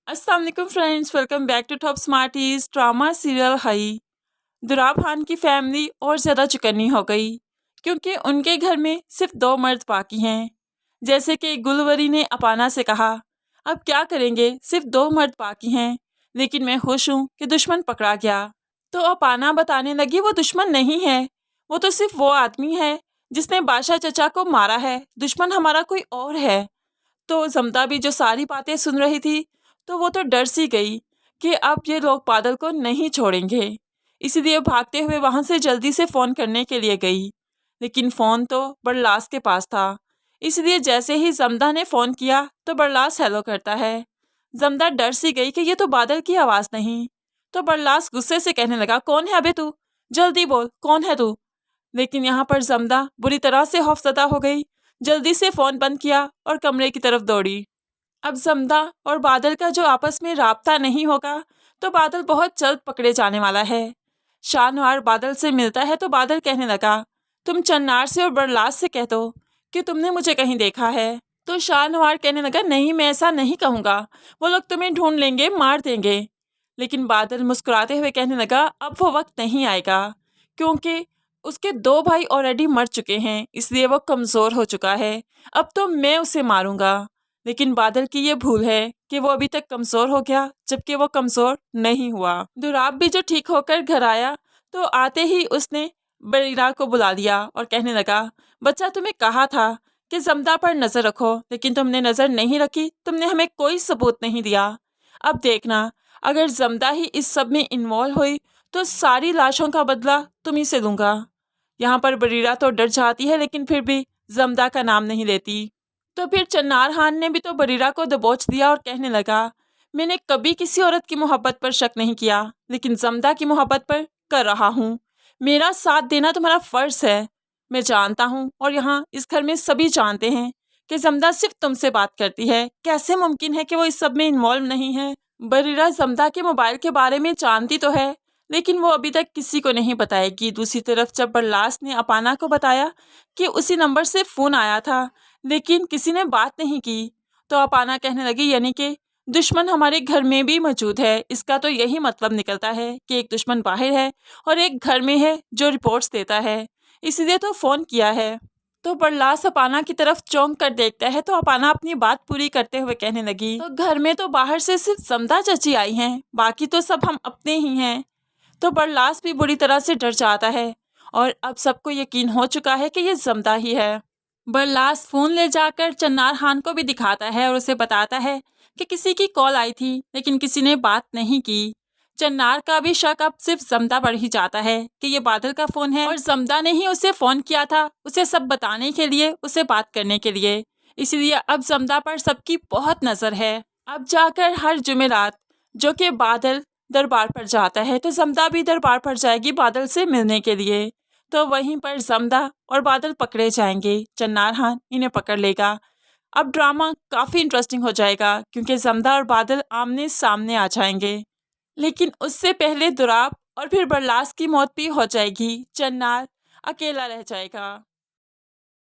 अस्सलाम वालेकुम friends, welcome back to Top Smarties. Drama serial हई दुराब खान की फैमिली और ज़्यादा चुकन्नी हो गई क्योंकि उनके घर में सिर्फ 2 मर्द बाकी हैं। जैसे कि गुलवरी ने अपाना से कहा, अब क्या करेंगे, सिर्फ 2 मर्द बाकी हैं, लेकिन मैं खुश हूँ कि दुश्मन पकड़ा गया। तो अपाना बताने लगी वो दुश्मन नहीं है, वो तो सिर्फ वो आदमी है जिसने बादशाह चचा को मारा है, दुश्मन हमारा कोई और है। तो जमदा भी जो सारी बातें सुन रही थी, तो वो तो डर सी गई कि अब ये लोग बादल को नहीं छोड़ेंगे, इसीलिए भागते हुए वहां से जल्दी से फ़ोन करने के लिए गई। लेकिन फ़ोन तो बरलास के पास था, इसलिए जैसे ही जमदा ने फ़ोन किया तो बरलास हेलो करता है। जमदा डर सी गई कि ये तो बादल की आवाज़ नहीं। तो बरलास गुस्से से कहने लगा, कौन है अबे तू, जल्दी बोल कौन है तू। लेकिन यहाँ पर जमदा बुरी तरह से खौफजदा हो गई, जल्दी से फ़ोन बंद किया और कमरे की तरफ दौड़ी। अब जमदा और बादल का जो आपस में राब्ता नहीं होगा तो बादल बहुत जल्द पकड़े जाने वाला है। शाहनवार बादल से मिलता है तो बादल कहने लगा, तुम चन्नार से और बरलास से कह दो कि तुमने मुझे कहीं देखा है। तो शाहनवार कहने लगा, नहीं मैं ऐसा नहीं कहूँगा, वो लोग तुम्हें ढूंढ लेंगे, मार देंगे। लेकिन बादल मुस्कुराते हुए कहने लगा, अब वो वक्त नहीं आएगा क्योंकि उसके 2 भाई ऑलरेडी मर चुके हैं, इसलिए वो कमज़ोर हो चुका है, अब तो मैं उसे मारूंगा। लेकिन बादल की ये भूल है कि वो अभी तक कमज़ोर हो गया, जबकि वो कमज़ोर नहीं हुआ। दुराब भी जो ठीक होकर घर आया तो आते ही उसने बरीरा को बुला लिया और कहने लगा, बच्चा तुम्हें कहा था कि जमदा पर नज़र रखो, लेकिन तुमने नज़र नहीं रखी, तुमने हमें कोई सबूत नहीं दिया। अब देखना, अगर जमदा ही इस सब में इन्वॉल्व हुई तो सारी लाशों का बदला तुम्ही से लूँगा। यहाँ पर बरीरा तो डर जाती है लेकिन फिर भी जमदा का नाम नहीं लेती। तो फिर चन्नार खान ने भी तो बरीरा को दबोच दिया और कहने लगा, मैंने कभी किसी औरत की मोहब्बत पर शक नहीं किया, लेकिन जमदा की मोहब्बत पर कर रहा हूँ। मेरा साथ देना तुम्हारा फ़र्ज़ है। मैं जानता हूँ और यहाँ इस घर में सभी जानते हैं कि जमदा सिर्फ तुमसे बात करती है, कैसे मुमकिन है कि वो इस सब में इन्वॉल्व नहीं है। बरीरा जमदा के मोबाइल के बारे में जानती तो है, लेकिन वो अभी तक किसी को नहीं बताएगी। दूसरी तरफ जब बरलास ने अपाना को बताया कि उसी नंबर से फ़ोन आया था लेकिन किसी ने बात नहीं की, तो अपाना कहने लगी, यानी कि दुश्मन हमारे घर में भी मौजूद है। इसका तो यही मतलब निकलता है कि एक दुश्मन बाहर है और एक घर में है जो रिपोर्ट्स देता है, इसलिए तो फ़ोन किया है। तो बरलास अपाना की तरफ चौंक कर देखता है तो अपाना अपनी बात पूरी करते हुए कहने लगी, तो घर में तो बाहर से सिर्फ जमदा चाची आई हैं, बाकी तो सब हम अपने ही हैं। तो बरलास भी बुरी तरह से डर जाता है और अब सबको यकीन हो चुका है कि ये जमदा ही है। बरलास फ़ोन ले जाकर चन्नार खान को भी दिखाता है और उसे बताता है कि किसी की कॉल आई थी लेकिन किसी ने बात नहीं की। चन्नार का भी शक अब सिर्फ जमदा पर ही जाता है कि ये बादल का फ़ोन है और जमदा ने ही उसे फ़ोन किया था, उसे सब बताने के लिए, उसे बात करने के लिए। इसलिए अब जमदा पर सबकी बहुत नज़र है। अब जाकर हर जुमेरात जो कि बादल दरबार पर जाता है तो जमदा भी दरबार पर जाएगी बादल से मिलने के लिए। तो वहीं पर जमदा और बादल पकड़े जाएंगे, चन्नार खान इन्हें पकड़ लेगा। अब ड्रामा काफ़ी इंटरेस्टिंग हो जाएगा क्योंकि जमदा और बादल आमने सामने आ जाएंगे। लेकिन उससे पहले दुराब और फिर बरलास की मौत भी हो जाएगी, चन्नार अकेला रह जाएगा।